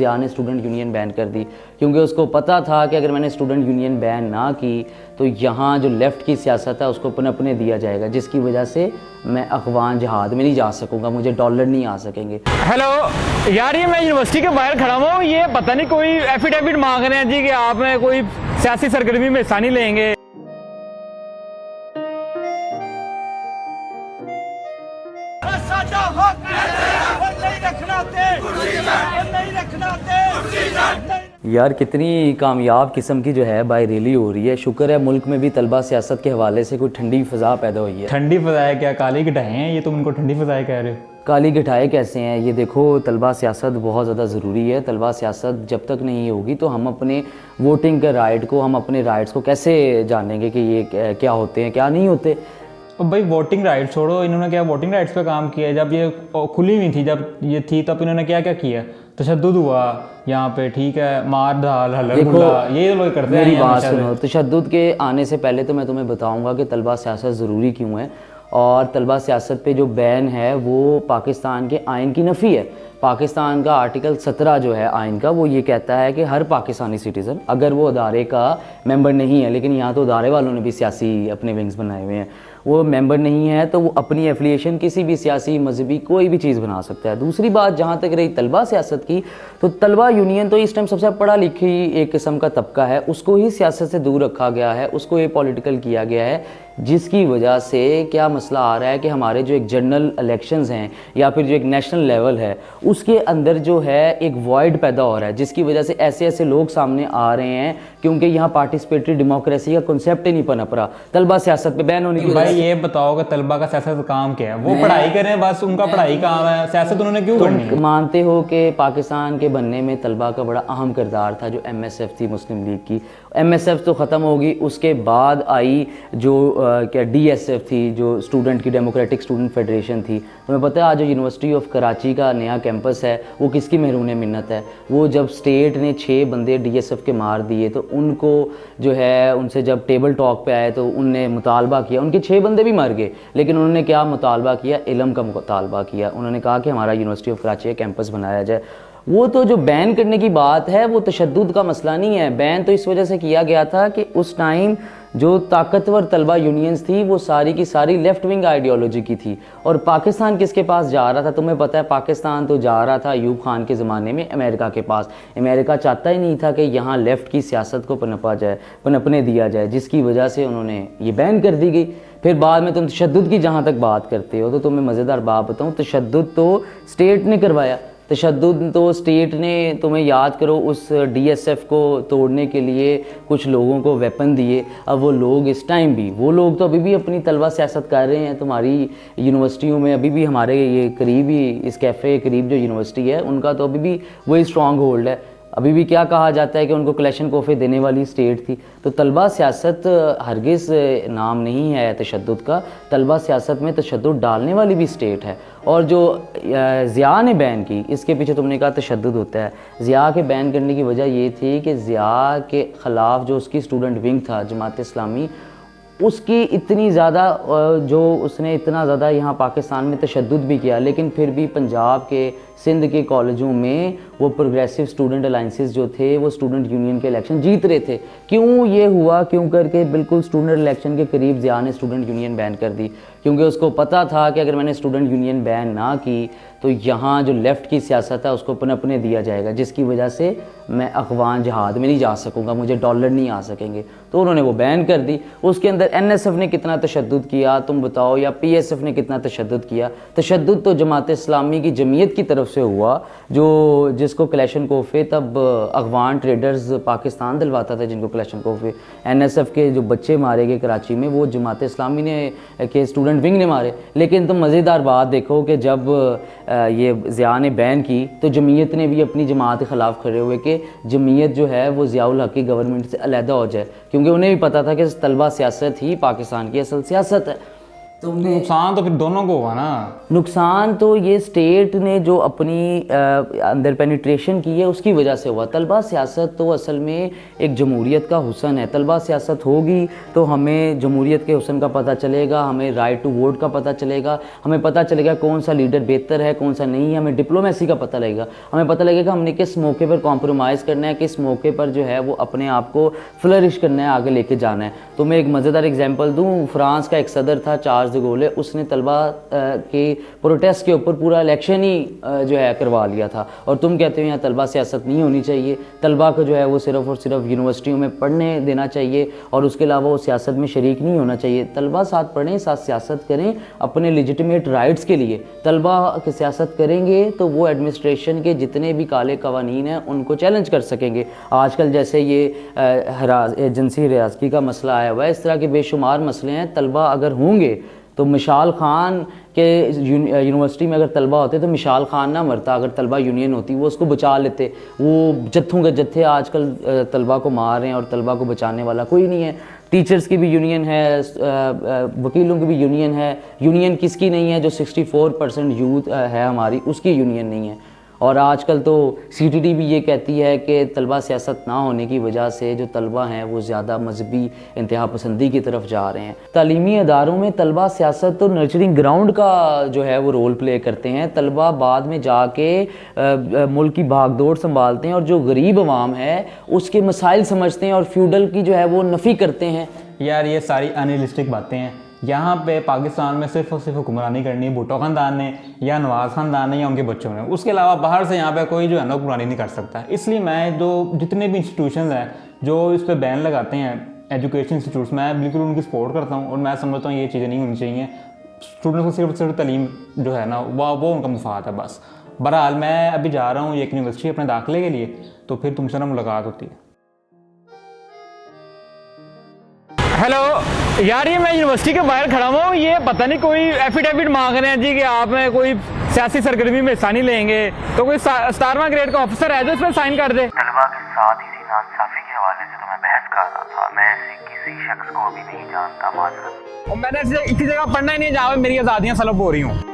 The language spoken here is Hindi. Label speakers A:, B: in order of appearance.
A: ज़िया ने स्टूडेंट यूनियन बैन कर दी क्योंकि उसको पता था कि अगर मैंने स्टूडेंट यूनियन बैन ना की तो यहाँ जो लेफ़्ट की सियासत है उसको पनपने दिया जाएगा, जिसकी वजह से मैं अफ़गान जिहाद में नहीं जा सकूँगा, मुझे डॉलर नहीं आ सकेंगे।
B: हेलो यार, ये मैं यूनिवर्सिटी के बाहर खड़ा हूँ, ये पता नहीं कोई एफिडेविट मांग रहे हैं जी कि आप में कोई सियासी सरगर्मी में हिस्सा नहीं लेंगे।
A: यार कितनी कामयाब किस्म की जो है बाई रैली हो रही है। शुक्र है मुल्क में भी तलबा सियासत के हवाले से कोई ठंडी फ़ज़ा पैदा हुई है।
B: ठंडी फ़ज़ाएं क्या, काली घटाएं हैं ये, तुम इनको ठंडी फ़ज़ाएं कह रहे हो?
A: काली घटाए कैसे हैं? ये देखो, तलबा सियासत बहुत ज़्यादा ज़रूरी है। तलबा सियासत जब तक नहीं होगी तो हम अपने वोटिंग के राइट को, हम अपने राइट्स को कैसे जानेंगे कि ये क्या होते हैं क्या नहीं होते।
B: अब भाई वोटिंग राइट छोड़ो, इन्होंने क्या वोटिंग राइट्स पे काम किया है? जब ये खुली नहीं थी, जब ये थी तब इन्होंने क्या क्या किया? तशद्दुद हुआ यहाँ पे, ठीक है, मार धाल हल्ला गुल्ला, ये लोग करते हैं।
A: मेरी बात सुनो, तशद्दुद के आने से पहले तो मैं तुम्हें बताऊंगा कि तलबा सियासत ज़रूरी क्यों है। और तलबा सियासत पे जो बैन है वो पाकिस्तान के आइन की नफ़ी है। पाकिस्तान का आर्टिकल 17 जो है आइन का, वो ये कहता है कि हर पाकिस्तानी सिटीज़न, अगर वो अदारे का मेंबर नहीं है, लेकिन यहाँ तो अदारे वालों ने भी सियासी अपने विंग्स बनाए हुए हैं, वो मेंबर नहीं है तो वो अपनी एफिलिएशन किसी भी सियासी मजहबी कोई भी चीज़ बना सकता है। दूसरी बात, जहाँ तक रही तलबा सियासत की, तो तलबा यूनियन तो इस टाइम सबसे पढ़ा लिखी एक किस्म का तबका है, उसको ही सियासत से दूर रखा गया है, उसको ये पॉलिटिकल किया गया है, जिसकी वजह से क्या मसला आ रहा है कि हमारे जो एक जनरल इलेक्शंस हैं या फिर जो एक नेशनल लेवल है उसके अंदर जो है एक वॉइड पैदा हो रहा है, जिसकी वजह से ऐसे ऐसे लोग सामने आ रहे हैं क्योंकि यहाँ पार्टिसिपेटरी डेमोक्रेसी का कॉन्सेप्ट ही नहीं पनप रहा तलबा सियासत पे बैन होने की।
B: भाई ये बताओ कि तलबा का सियासत काम क्या है? वो पढ़ाई करें बस, उनका पढ़ाई काम है, सियासत उन्होंने क्यों करनी है?
A: मानते हो कि पाकिस्तान के बनने में तलबा का बड़ा अहम किरदार था, जो MSF थी मुस्लिम लीग की। MSF तो ख़त्म होगी, उसके बाद आई जो क्या DSF थी, जो स्टूडेंट की डेमोक्रेटिक स्टूडेंट फेडरेशन थी। तुम्हें पता है आज जो यूनिवर्सिटी ऑफ कराची का नया कैंपस है वो किसकी महरूम मिन्नत है? वो जब स्टेट ने 6 बंदे DSF के मार दिए तो उनको जो है, उनसे जब टेबल टॉक पे आए तो उनने मुतालबा किया, उनके 6 बंदे भी मर गए, लेकिन उन्होंने क्या मुतालबा किया? इल्म का मुतालबा किया। उन्होंने कहा कि हमारा यूनिवर्सिटी ऑफ कराची का कैंपस बनाया जाए। वो तो जो बैन करने की बात है वो तशद्दुद का मसला नहीं है। बैन तो इस वजह से किया गया था कि उस टाइम जो ताकतवर तलबा यूनियंस थी वो सारी की सारी लेफ़्ट विंग आइडियोलॉजी की थी। और पाकिस्तान किसके पास जा रहा था? तुम्हें पता है, पाकिस्तान तो जा रहा था अयूब खान के ज़माने में अमेरिका के पास। अमेरिका चाहता ही नहीं था कि यहाँ लेफ़्ट की सियासत को पनपने दिया जाए, जिसकी वजह से उन्होंने ये बैन कर दी गई। फिर बाद में तुम तशद्दुद की जहाँ तक बात करते हो तो तुम्हें मज़ेदार बात बताऊँ, तशद्दुद तो स्टेट ने करवाया। तशद्दुद तो स्टेट ने, तुम्हें याद करो, उस DSF को तोड़ने के लिए कुछ लोगों को वेपन दिए। अब वो लोग इस टाइम भी, वो लोग तो अभी भी अपनी तलबा सियासत कर रहे हैं। तुम्हारी यूनिवर्सिटियों में अभी भी, हमारे ये करीब ही इस कैफ़े के करीब जो यूनिवर्सिटी है उनका तो अभी भी वही स्ट्रॉन्ग होल्ड है। अभी भी क्या कहा जाता है कि उनको कलेशनकोफे देने वाली स्टेट थी। तो तलबा सियासत हरगिज़ नाम नहीं है तशद्दुद का, तलबा सियासत में तशद्दुद डालने वाली भी स्टेट है। और जो ज़िया ने बैन की, इसके पीछे तुमने कहा तशद्दुद होता है। ज़िया के बैन करने की वजह ये थी कि ज़िया के ख़िलाफ़ जो उसकी स्टूडेंट विंग था जमात इस्लामी, उसकी इतनी ज़्यादा, जो उसने इतना ज़्यादा यहाँ पाकिस्तान में तशद्दुद भी किया, लेकिन फिर भी पंजाब के, सिंध के कॉलेजों में वो प्रोग्रेसिव स्टूडेंट अलाइंसेस जो थे वो स्टूडेंट यूनियन के इलेक्शन जीत रहे थे। क्यों ये हुआ? क्यों करके बिल्कुल स्टूडेंट इलेक्शन के करीब ज़िया ने स्टूडेंट यूनियन बैन कर दी, क्योंकि उसको पता था कि अगर मैंने स्टूडेंट यूनियन बैन ना की तो यहाँ जो लेफ़्ट की सियासत है उसको पनपने दिया जाएगा, जिसकी वजह से मैं अफ़गान जिहाद में नहीं जा सकूँगा, मुझे डॉलर नहीं आ सकेंगे। तो उन्होंने वो बैन कर दी। उसके अंदर NSF ने कितना तशद्दुद किया तुम बताओ, या PSF ने कितना तशद्दुद किया? तशद्दुद तो जमात इस्लामी की जमीयत की तरफ से हुआ, जो जिसको कलेशनकोफे तब अफगान ट्रेडर्स पाकिस्तान दिलवाता था, जिनको कलेशनकोफे NSF के जो बच्चे मारे गए कराची में वो जमात इस्लामी ने के स्टूडेंट विंग ने मारे। लेकिन तुम मज़ेदार बात देखो कि जब ये ज़िया ने बैन की तो जमीयत ने भी अपनी जमात के ख़िलाफ़ खड़े हुए कि जमीयत जो है वो ज़ियाउल हक़ की गवर्नमेंट से अलहदा हो जाए, क्योंकि उन्हें भी पता था कि तलबा सियासत ही पाकिस्तान की असल सियासत है। तुमने
B: नुकसान तो फिर दोनों को होगा ना।
A: नुकसान तो ये स्टेट ने जो अपनी अंदर पेनिट्रेशन की है उसकी वजह से हुआ। तलबा सियासत तो असल में एक जमहूरियत का हुसन है। तलबा सियासत होगी तो हमें जमहूरियत के हुसन का पता चलेगा, हमें राइट टू वोट का पता चलेगा, हमें पता चलेगा कौन सा लीडर बेहतर है कौन सा नहीं है, हमें डिप्लोमेसी का पता लगेगा, हमें पता लगेगा हमने किस मौके पर कॉम्प्रोमाइज़ करना है, किस मौके पर जो है वो अपने आप को फ्लरिश करना है, आगे लेके जाना है। तो मैं एक मज़ेदार एग्जांपल दूं, फ्रांस का एक सदर था चार्ल्स द गोले, उसने तलबा के प्रोटेस्ट के ऊपर पूरा इलेक्शन ही जो है करवा लिया था। और तुम कहते हो यहाँ तलबा सियासत नहीं होनी चाहिए। तलबा को जो है वो सिर्फ़ और सिर्फ यूनिवर्सिटियों में पढ़ने देना चाहिए और उसके अलावा वो सियासत में शरीक नहीं होना चाहिए। तलबा साथ पढ़ें, साथ सियासत करें अपने लेजिटिमेट राइट्स के लिए। तलबा की सियासत करेंगे तो वो एडमिनिस्ट्रेशन के जितने भी काले कवानीन हैं उनको चैलेंज कर सकेंगे। आजकल जैसे ये एजेंसी रियासती का मसला आया हुआ है, इस तरह के बेशुमार मसले हैं। तलबा अगर होंगे तो मिसाल खान के यूनिवर्सिटी में अगर तलबा होते तो मिसाल खान ना मरता। अगर तलबा यूनियन होती वो उसको बचा लेते। वो जत्थों के जत्थे आजकल तलबा को मार रहे हैं और तलबा को बचाने वाला कोई नहीं है। टीचर्स की भी यूनियन है, वकीलों की भी यूनियन है। यूनियन किसकी नहीं है? जो 64% यूथ है हमारी, उसकी यूनियन नहीं है। और आजकल तो CTD भी ये कहती है कि तलबा सियासत ना होने की वजह से जो तलबा हैं वो ज़्यादा मजहबी इंतहा पसंदी की तरफ जा रहे हैं। तालीमी अदारों में तलबा सियासत तो नर्चरिंग ग्राउंड का जो है वो रोल प्ले करते हैं। तलबा बाद में जाके मुल्क की भागदौड़ संभालते हैं और जो गरीब अवाम है उसके मसाइल समझते हैं और फ्यूडल की जो है वो नफ़ी करते हैं।
B: यार ये सारी अनरियलिस्टिक बातें हैं। यहाँ पे पाकिस्तान में सिर्फ और सिर्फ हुक्मरानी करनी है भुट्टो ख़ानदान ने या नवाज़ ख़ानदान ने या उनके बच्चों ने। उसके अलावा बाहर से यहाँ पे कोई जो है ना हुक्मरानी नहीं कर सकता। इसलिए मैं जो जितने भी इंस्टीट्यूशन हैं जो इस पर बैन लगाते हैं एजुकेशन इंस्टीट्यूट्स, मैं बिल्कुल उनकी सपोर्ट करता हूँ और मैं समझता हूँ ये चीज़ें नहीं होनी चाहिए। स्टूडेंट्स को सिर्फ तालीम जो है ना वो उनका मुफाद है बस। बहरहाल मैं अभी जा रहा हूँ एक यूनिवर्सिटी अपने दाखिले के लिए, तो फिर तुमसे ना मुलाकात होती है। हेलो यार, ये मैं यूनिवर्सिटी के बाहर खड़ा हूँ, ये पता नहीं कोई एफिडेविट मांग रहे हैं जी कि आप में कोई सियासी सरगर्मी में हिस्सा नहीं लेंगे, तो कोई 17वां ग्रेड का ऑफिसर है जो इस पर साइन कर दे।
C: तलबा के साथ इसी नाइंसाफी के हवाले से तो मैं बहस कर रहा था। मैं ऐसे किसी शख्स को अभी नहीं जानता, माजरत।
B: और मैंने इसी जगह पढ़ना ही नहीं जहाँ मेरी आज़ादियाँ सलब हो रही हूँ।